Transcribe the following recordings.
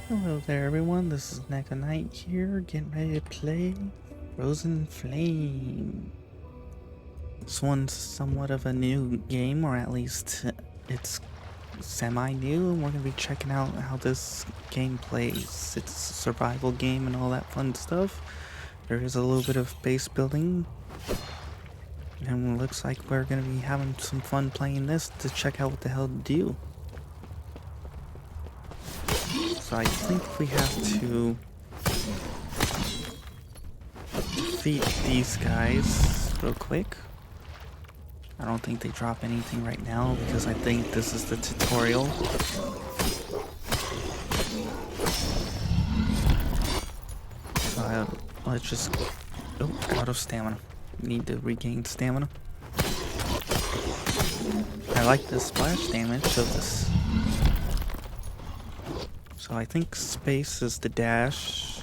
Hello there everyone, this is Neko Knight here, getting ready to play Frozen Flame. This one's somewhat of a new game, or at least it's semi-new, and we're going to be checking out how this game plays. It's a survival game and all that fun stuff. There is a little bit of base building, and it looks like we're going to be having some fun playing this to check out what the hell to do. So I think we have to defeat these guys real quick. I don't think they drop anything right now because I think this is the tutorial. So let's just... Oh, out of stamina. Need to regain stamina. I like the splash damage of this. So I think space is the dash.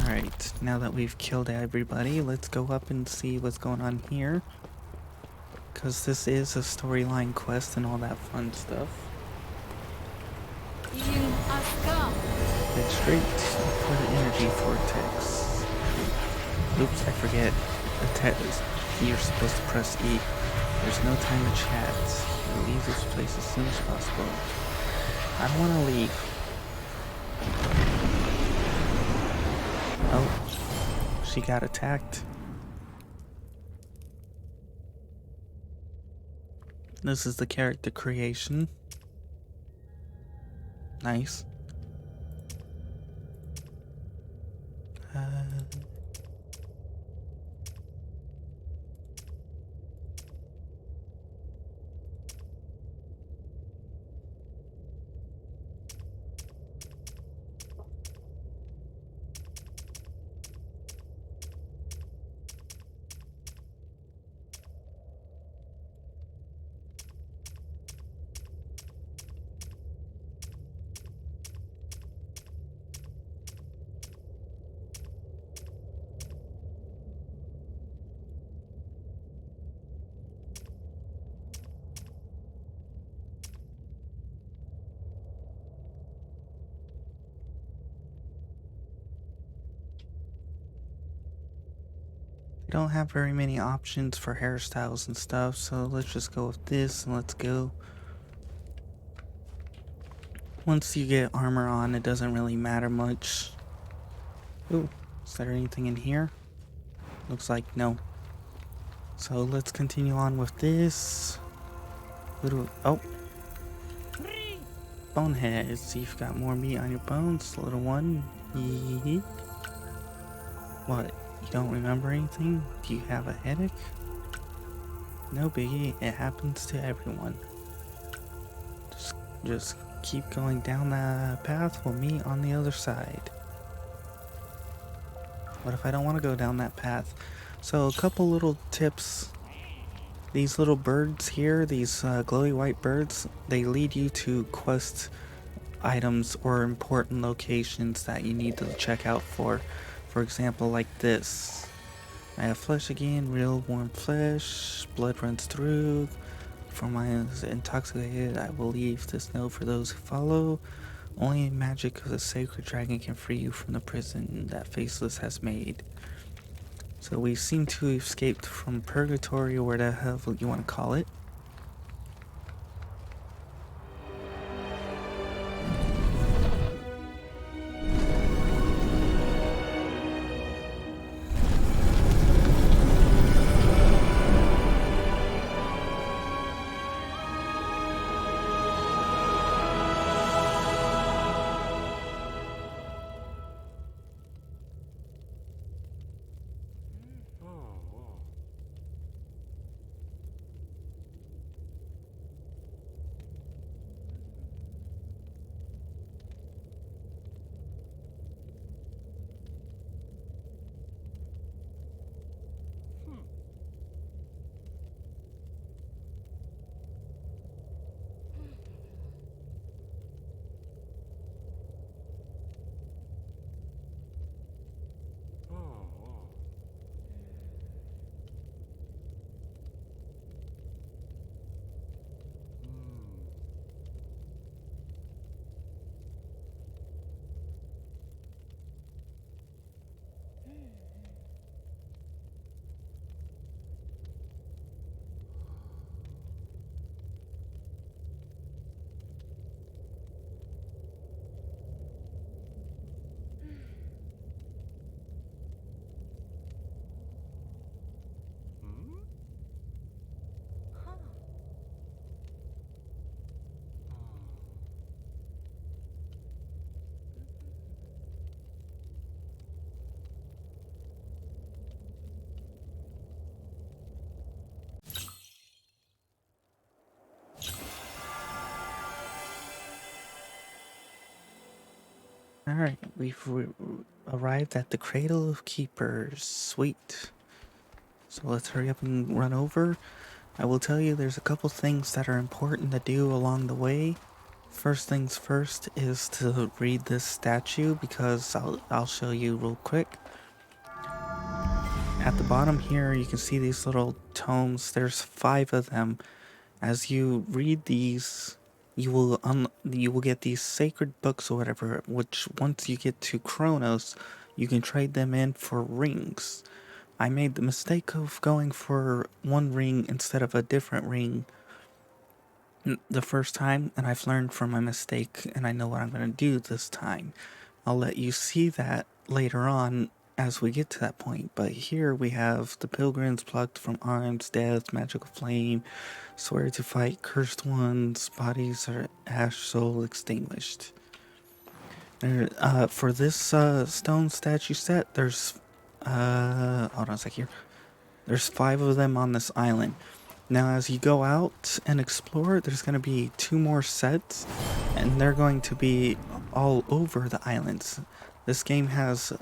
Alright, now that we've killed everybody, let's go up and see what's going on here. Because this is a storyline quest and all that fun stuff. Head straight for the energy vortex. Oops, I forget. You're supposed to press E. There's no time to chat. Leave this place as soon as possible. I don't want to leave. Oh, she got attacked. This is the character creation. Nice. Don't have very many options for hairstyles and stuff, so let's just go with this and let's go. Once you get armor on, it doesn't really matter much. Ooh, is there anything in here? Looks like no. So let's continue on with this. Oh, bonehead. See if you've got more meat on your bones, little one. What? You don't remember anything? Do you have a headache? No biggie, it happens to everyone. Just keep going down that path, we'll meet on the other side. What if I don't want to go down that path? So a couple little tips. These little birds here, these glowy white birds, they lead you to quest items or important locations that you need to check out for. For example, like this. I have flesh again, real warm flesh, blood runs through. For my intoxicated, I will leave this note for those who follow. Only magic of the sacred dragon can free you from the prison that Faceless has made. So we seem to have escaped from purgatory, or where the hell you want to call it. Alright, we've arrived at the Cradle of Keepers. Sweet. So let's hurry up and run over. I will tell you there's a couple things that are important to do along the way. First things first is to read this statue because I'll show you real quick. At the bottom here you can see these little tomes. There's 5 of them. As you read these, you will get these sacred books or whatever, which once you get to Kronos, you can trade them in for rings. I made the mistake of going for one ring instead of a different ring the first time, and I've learned from my mistake, and I know what I'm going to do this time. I'll let you see that later on as we get to that point, but here we have the pilgrims plucked from arms, death, magical flame, swear to fight, cursed ones, bodies are ash, soul extinguished. There, for this stone statue set, there's hold on a sec here. There's 5 of them on this island. Now, as you go out and explore, there's going to be 2 more sets, and they're going to be all over the islands. This game has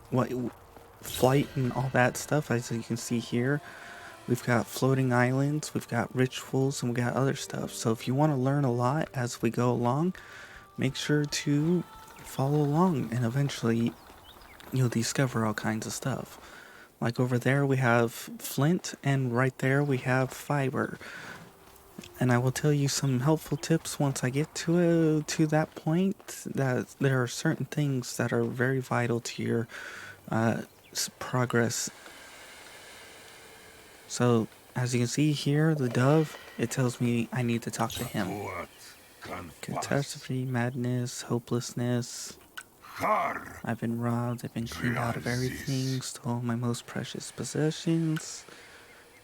what flight and all that stuff, as you can see here. We've got floating islands, we've got rituals, and we got other stuff. So if you want to learn a lot as we go along, make sure to follow along, and eventually you'll discover all kinds of stuff. Like over there we have flint, and right there we have fiber. And I will tell you some helpful tips once I get to that point, that there are certain things that are very vital to your progress. So, as you can see here, the dove, it tells me I need to talk to him. Catastrophe, madness, hopelessness. I've been robbed, I've been cleaned out of everything, stole my most precious possessions.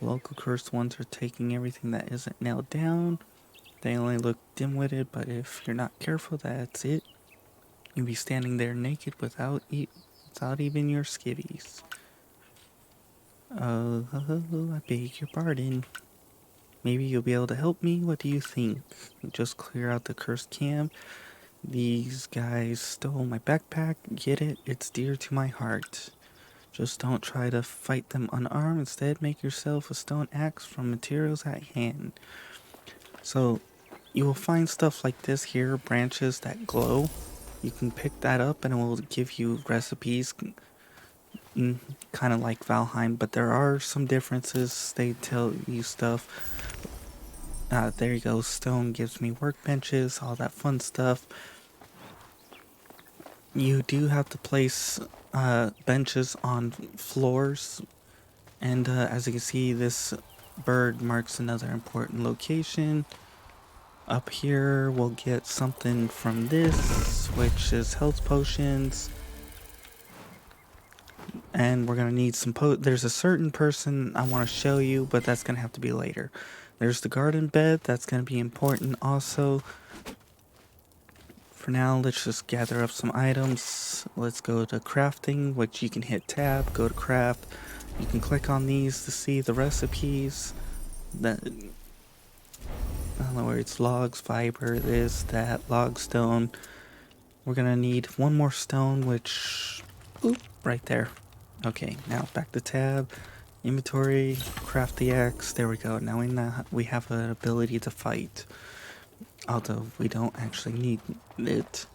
Local cursed ones are taking everything that isn't nailed down. They only look dim-witted, but if you're not careful, that's it. You'll be standing there naked without even your skivvies. Oh, I beg your pardon. Maybe you'll be able to help me? What do you think? Just clear out the cursed camp. These guys stole my backpack. Get it? It's dear to my heart. Just don't try to fight them unarmed. Instead, make yourself a stone axe from materials at hand. So, you will find stuff like this here, branches that glow. You can pick that up and it will give you recipes, kind of like Valheim, but there are some differences. They tell you stuff. There you go, stone gives me workbenches, all that fun stuff. You do have to place benches on floors, and as you can see, this bird marks another important location. Up here, we'll get something from this, which is health potions. And we're gonna need some there's a certain person I want to show you, but that's gonna have to be later. There's the garden bed, that's gonna be important also. For now, let's just gather up some items. Let's go to crafting, which you can hit tab, go to craft. You can click on these to see the recipes. That, I don't know where it's logs, fiber, this, that, log stone. We're gonna need 1 more stone, which, oop, right there. Okay, now back to tab, inventory, craft the axe. There we go. Now we have an ability to fight, although we don't actually need it.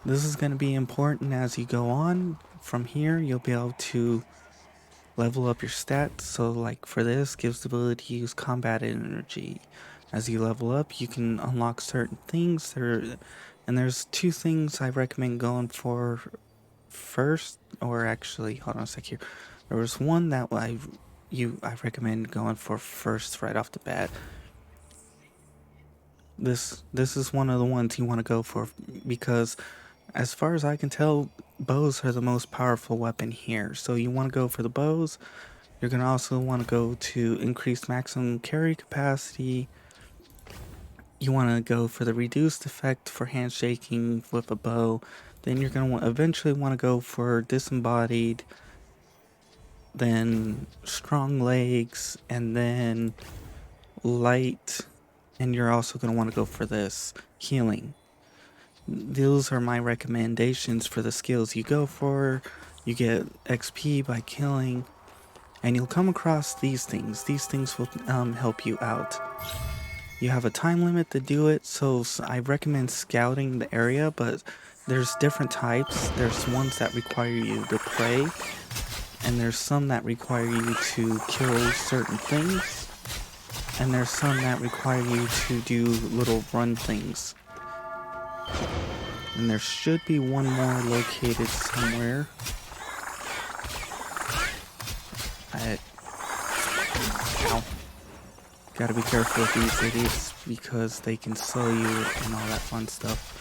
This is going to be important as you go on. From here, you'll be able to level up your stats. So like for this, gives the ability to use combat energy. As you level up, you can unlock certain things. And there's 2 things I recommend going for first, or actually, hold on a sec here. There was one that I recommend going for first right off the bat. This is one of the ones you want to go for because, as far as I can tell, bows are the most powerful weapon here. So you want to go for the bows. You're gonna also want to go to increased maximum carry capacity. You want to go for the reduced effect for handshaking with a bow. Then you're going to eventually want to go for disembodied, then strong legs, and then light. And you're also going to want to go for this healing. those are my recommendations for the skills you go for. You get XP by killing, and you'll come across these things. These things will help you out. You have a time limit to do it, so I recommend scouting the area, but there's different types. There's ones that require you to pray, and there's some that require you to kill certain things, and there's some that require you to do little run things. And there should be one more located somewhere. Ow. Gotta be careful with these idiots because they can slow you and all that fun stuff.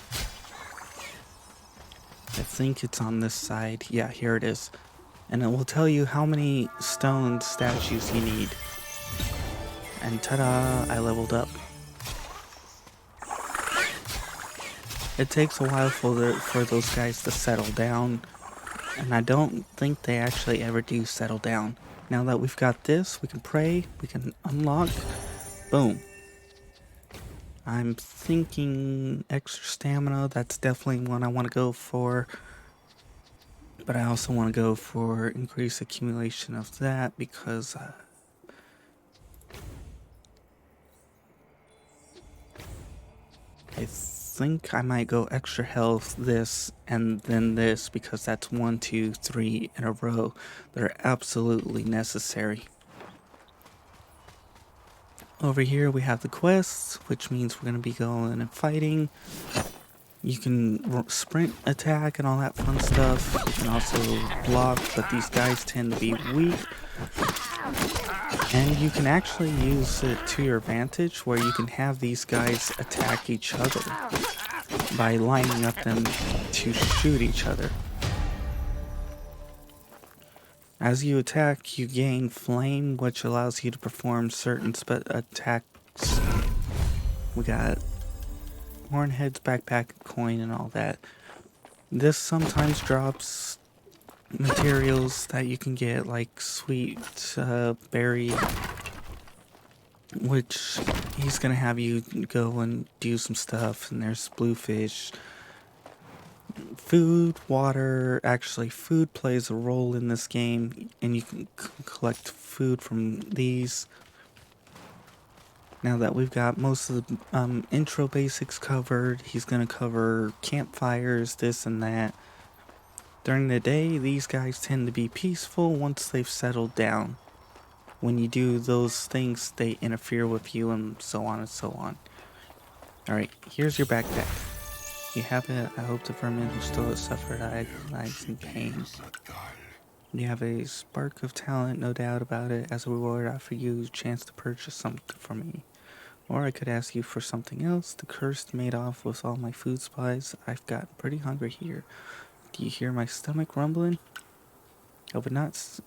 I think it's on this side. Yeah, here it is. And it will tell you how many stone statues you need. And ta-da, I leveled up. It takes a while for those guys to settle down, and I don't think they actually ever do settle down. Now that we've got this, we can pray, we can unlock, boom. I'm thinking extra stamina, that's definitely one I want to go for. But I also want to go for increased accumulation of that because I think I might go extra health, this, and then this, because that's 1, 2, 3 in a row. They're absolutely necessary. Over here we have the quests, which means we're going to be going and fighting. You can sprint attack and all that fun stuff. You can also block, but these guys tend to be weak. And you can actually use it to your advantage, where you can have these guys attack each other by lining up them to shoot each other. As you attack, you gain flame, which allows you to perform certain attacks. We got Hornhead's backpack, coin, and all that. This sometimes drops materials that you can get, like sweet berry, which he's gonna have you go and do some stuff. And there's bluefish, food, water. Actually, food plays a role in this game, and you can collect food from these. Now that we've got most of the intro basics covered, he's gonna cover campfires, this and that. During the day, these guys tend to be peaceful once they've settled down. When you do those things, they interfere with you, and so on and so on. Alright, here's your backpack. You have it. I hope the vermin who stole it suffered lives in pain. You have a spark of talent, no doubt about it. As a reward, I offer you a chance to purchase something for me. Or I could ask you for something else. The cursed made off with all my food supplies. I've gotten pretty hungry here. Do you hear my stomach rumbling? I would not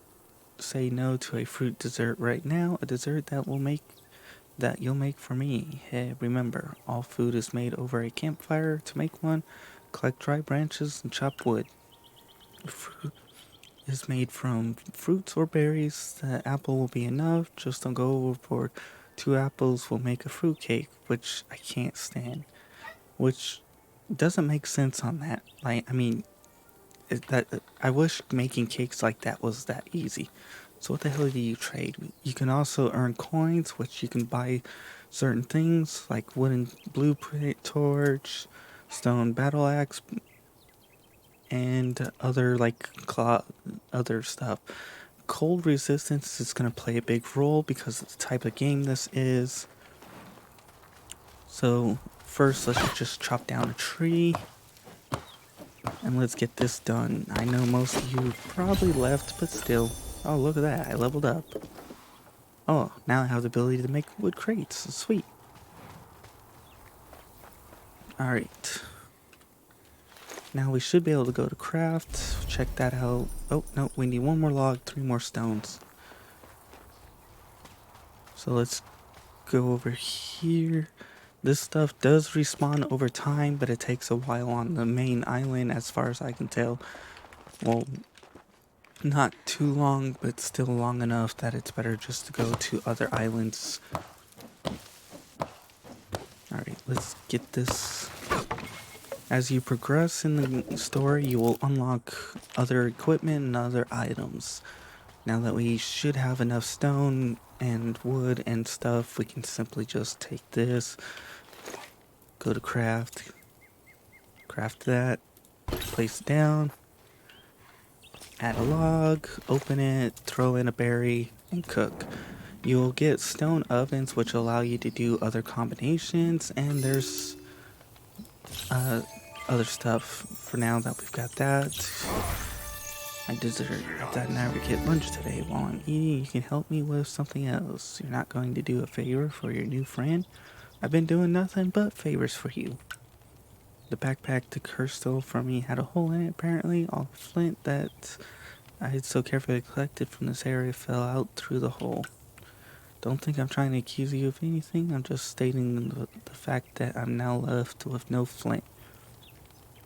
say no to a fruit dessert right now. A dessert that you'll make for me. Hey, remember, all food is made over a campfire. To make one, collect dry branches and chop wood. Fruit is made from fruits or berries. The apple will be enough. Just don't go overboard. 2 apples will make a fruit cake, which I can't stand. Which doesn't make sense on that. Like, I mean, I wish making cakes like that was that easy. So what the hell do you trade? You can also earn coins, which you can buy certain things like wooden blueprint torch, stone battle axe, and other other stuff. Cold resistance is going to play a big role because of the type of game this is. So first, let's just chop down a tree. And let's get this done. I know most of you probably left, but still. Oh, look at that. I leveled up. Oh, now I have the ability to make wood crates. Sweet. Alright. Now we should be able to go to craft. Check that out. Oh, no. We need 1 more log, 3 more stones. So let's go over here. This stuff does respawn over time, but it takes a while on the main island as far as I can tell. Well, not too long, but still long enough that it's better just to go to other islands. Alright, let's get this As you progress in the story, you will unlock other equipment and other items. Now that we should have enough stone and wood and stuff, we can simply just take this, go to craft that, place it down, add a log, open it, throw in a berry, and cook. You'll get stone ovens which allow you to do other combinations, and there's uh, other stuff. For now that we've got that, my dessert. I've never get lunch today. While I'm eating, you can help me with something else. You're not going to do a favor for your new friend? I've been doing nothing but favors for you. The backpack the curse stole from me had a hole in it, apparently. All the flint that I had so carefully collected from this area fell out through the hole. Don't think I'm trying to accuse you of anything. I'm just stating the fact that I'm now left with no flint.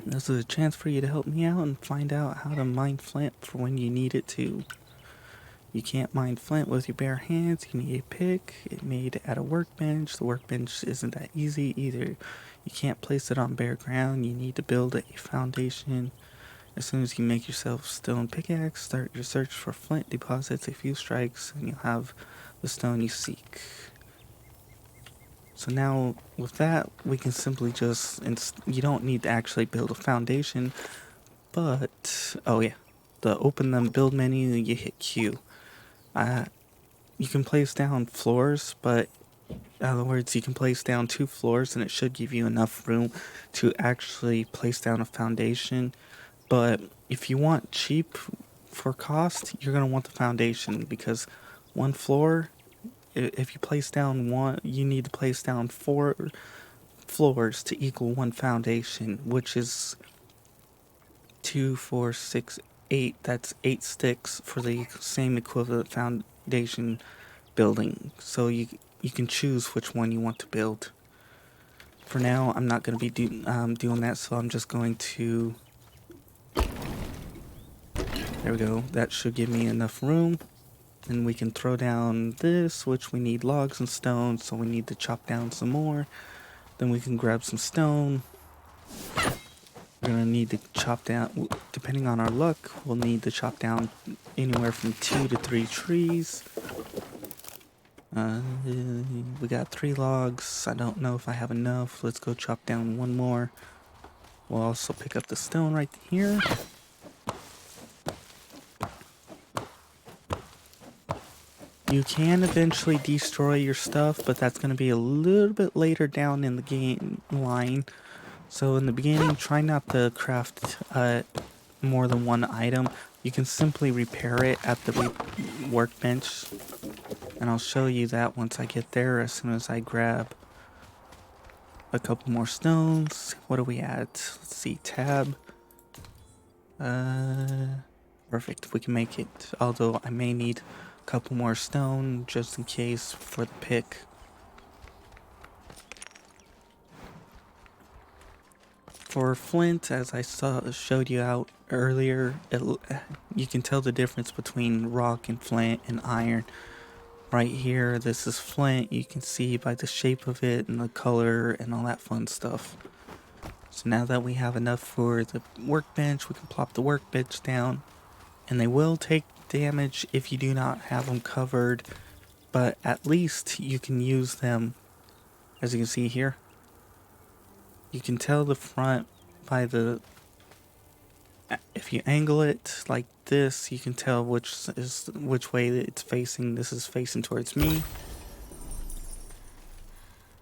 This is a chance for you to help me out and find out how to mine flint for when you need it to. You can't mine flint with your bare hands. You need a pick. It made at a workbench. The workbench isn't that easy either. You can't place it on bare ground. You need to build a foundation. As soon as you make yourself stone pickaxe, start your search for flint deposits. A few strikes and you'll have the stone you seek. So now with that, we can simply just, you don't need to actually build a foundation, but, oh yeah, the open the build menu, you hit Q. You can place down floors, but in other words, you can place down 2 floors and it should give you enough room to actually place down a foundation. But if you want cheap for cost, you're going to want the foundation, because 1 floor, if you place down 1, you need to place down 4 floors to equal 1 foundation, which is 2, 4, 6, 8. That's 8 sticks for the same equivalent foundation building. So you can choose which one you want to build. For now, I'm not going to be doing that, so I'm just going to... There we go. That should give me enough room. And we can throw down this, which we need logs and stone, so we need to chop down some more. Then we can grab some stone. We're going to need to chop down, depending on our luck, we'll need to chop down anywhere from 2 to 3 trees. We got 3 logs. I don't know if I have enough. Let's go chop down 1 more. We'll also pick up the stone right here. You can eventually destroy your stuff, but that's going to be a little bit later down in the game line. So in the beginning, try not to craft more than 1 item. You can simply repair it at the workbench. And I'll show you that once I get there, as soon as I grab a couple more stones. What are we at? Let's see, tab. Perfect, we can make it. Although I may need a couple more stone just in case for the pick. For flint, as I showed you out earlier, you can tell the difference between rock and flint and iron. Right here, this is flint. You can see by the shape of it and the color and all that fun stuff. So now that we have enough for the workbench, we can plop the workbench down. And they will take damage if you do not have them covered, but at least you can use them. As you can see here, you can tell the front by the, if you angle it like this, you can tell which way it's facing. This is facing towards me.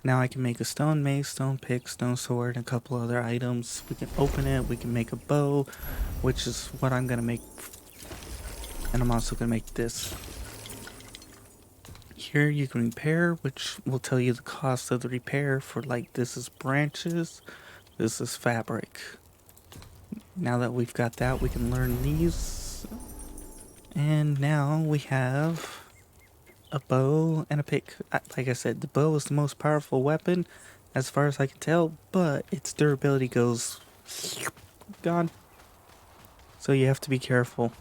Now I can make a stone mace, stone pick, stone sword, and a couple other items. We can open it, we can make a bow, which is what I'm gonna make. And I'm also gonna make this. Here you can repair, which will tell you the cost of the repair. For like, this is branches, this is fabric. Now that we've got that, we can learn these. And now we have a bow and a pick. Like I said, the bow is the most powerful weapon as far as I can tell, but its durability goes gone. So you have to be careful.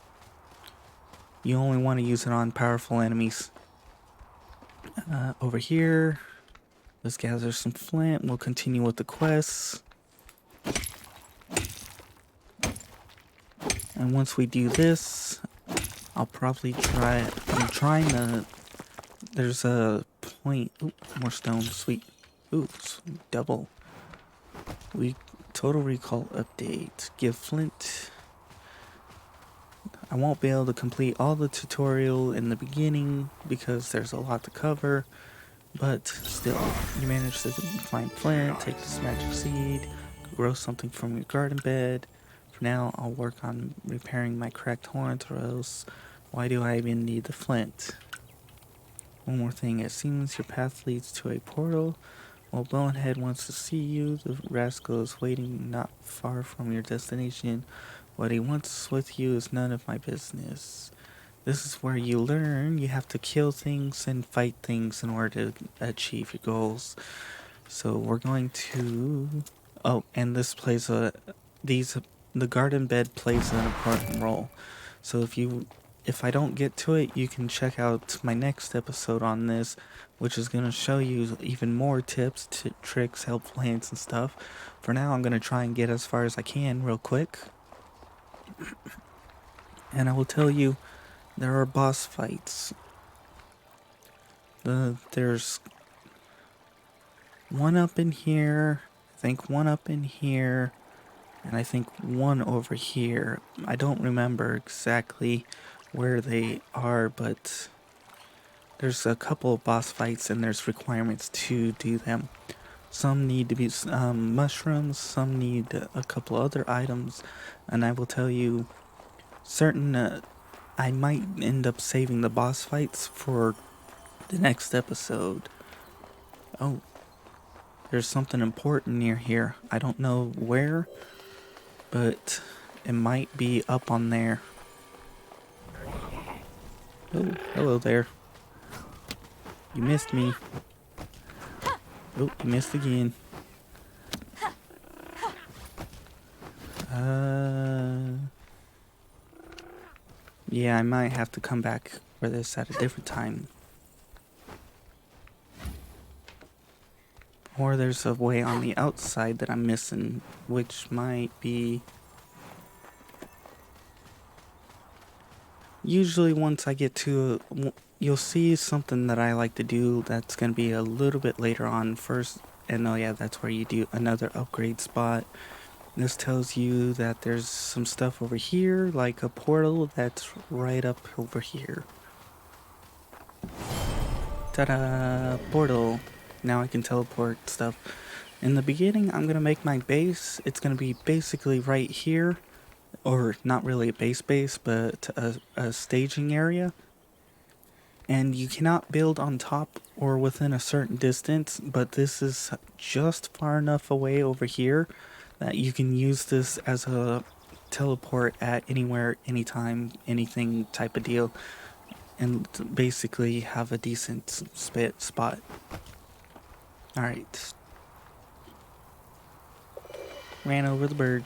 You only want to use it on powerful enemies. Over here, let's gather some flint. We'll continue with the quests. And once we do this, I'll probably I'm trying to, there's a point, ooh, more stone, sweet. Ooh, double. Total Recall update. Give Flint. I won't be able to complete all the tutorial in the beginning because there's a lot to cover, but still, you managed to find Flint, take this magic seed, grow something from your garden bed. For now, I'll work on repairing my cracked horns, or else why do I even need the Flint? One more thing, it seems your path leads to a portal. While Bonehead wants to see you, the rascal is waiting not far from your destination. What he wants with you is none of my business. This is where you learn you have to kill things and fight things in order to achieve your goals. So we're going to... Oh, and this plays the garden bed plays an important role. So if I don't get to it, you can check out my next episode on this, which is going to show you even more tips, tricks, helpful hints, and stuff. For now, I'm going to try and get as far as I can real quick. And I will tell you, there are boss fights. There's one up in here, I think one up in here, and I think one over here. I don't remember exactly where they are, but there's a couple of boss fights and there's requirements to do them. Some need to be mushrooms, some need a couple other items, and I will tell you, I might end up saving the boss fights for the next episode. Oh, there's something important near here. I don't know where, but it might be up on there. Oh, hello there. You missed me. Oh, you missed again. Yeah, I might have to come back for this at a different time. Or there's a way on the outside that I'm missing, which might be... Usually once I get to... You'll see something that I like to do that's going to be a little bit later on first. And oh yeah, that's where you do another upgrade spot. This tells you that there's some stuff over here, like a portal that's right up over here. Ta-da! Portal. Now I can teleport stuff. In the beginning, I'm going to make my base. It's going to be basically right here. Or not really a base, but a staging area. And you cannot build on top or within a certain distance, but this is just far enough away over here that you can use this as a teleport at anywhere, anytime, anything type of deal, and basically have a decent spot. Alright. Ran over the bird.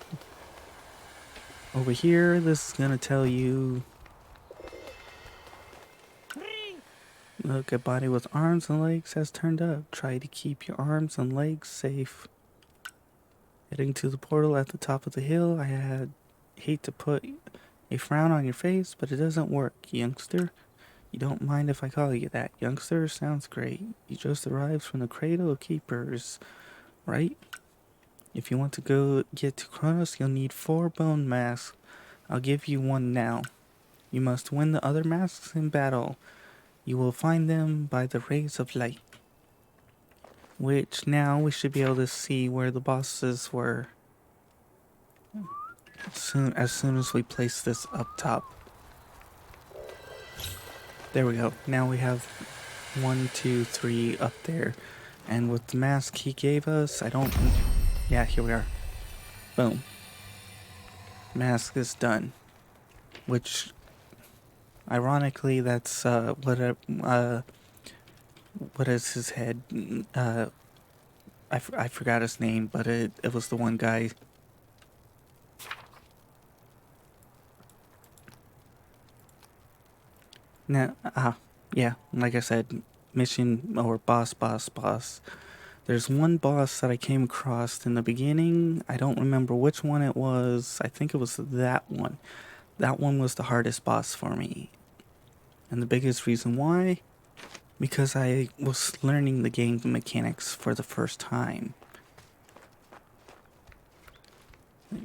Over here, this is gonna tell you... Look, a body with arms and legs has turned up. Try to keep your arms and legs safe. Heading to the portal at the top of the hill, hate to put a frown on your face, but it doesn't work, youngster. You don't mind if I call you that, youngster? Sounds great. You just arrived from the Cradle of Keepers, right? If you want to go get to Kronos, you'll need 4 bone masks. I'll give you one now. You must win the other masks in battle. You will find them by the rays of light. Which now we should be able to see where the bosses were as soon as we place this up top. There we go. Now we have 1, 2, 3 up there. And with the mask he gave us, yeah, here we are. Boom. Mask is done. Which, ironically, that's what is his head? I forgot his name, but it was the one guy. Now, yeah, like I said, mission or boss. There's one boss that I came across in the beginning. I don't remember which one it was. I think it was that one. That one was the hardest boss for me. And the biggest reason why? Because I was learning the game mechanics for the first time.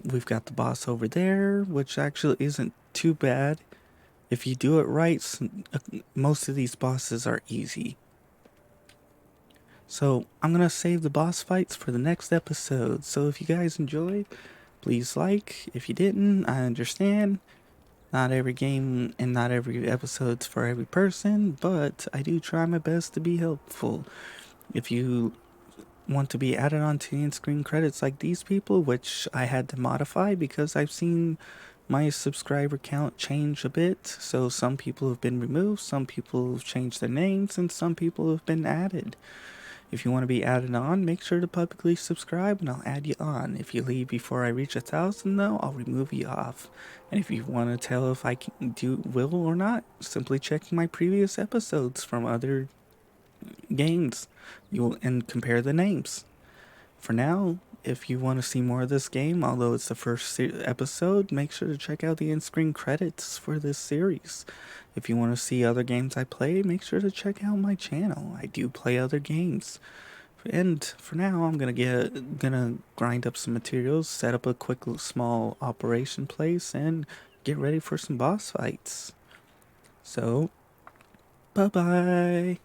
We've got the boss over there, which actually isn't too bad. If you do it right, most of these bosses are easy. So I'm going to save the boss fights for the next episode. So if you guys enjoyed, please like. If you didn't, I understand. Not every game and not every episode's for every person, but I do try my best to be helpful. If you want to be added onto the in-screen credits like these people, which I had to modify because I've seen my subscriber count change a bit. So some people have been removed, some people have changed their names, and some people have been added. If you want to be added on, make sure to publicly subscribe and I'll add you on. If you leave before I reach 1,000 though, I'll remove you off. And if you want to tell if I can will or not, simply check my previous episodes from other games. And compare the names. For now, if you want to see more of this game, although it's the first episode, make sure to check out the in-screen credits for this series. If you want to see other games I play, make sure to check out my channel. I do play other games. And for now, I'm gonna grind up some materials, set up a quick small operation place, and get ready for some boss fights. So, bye bye.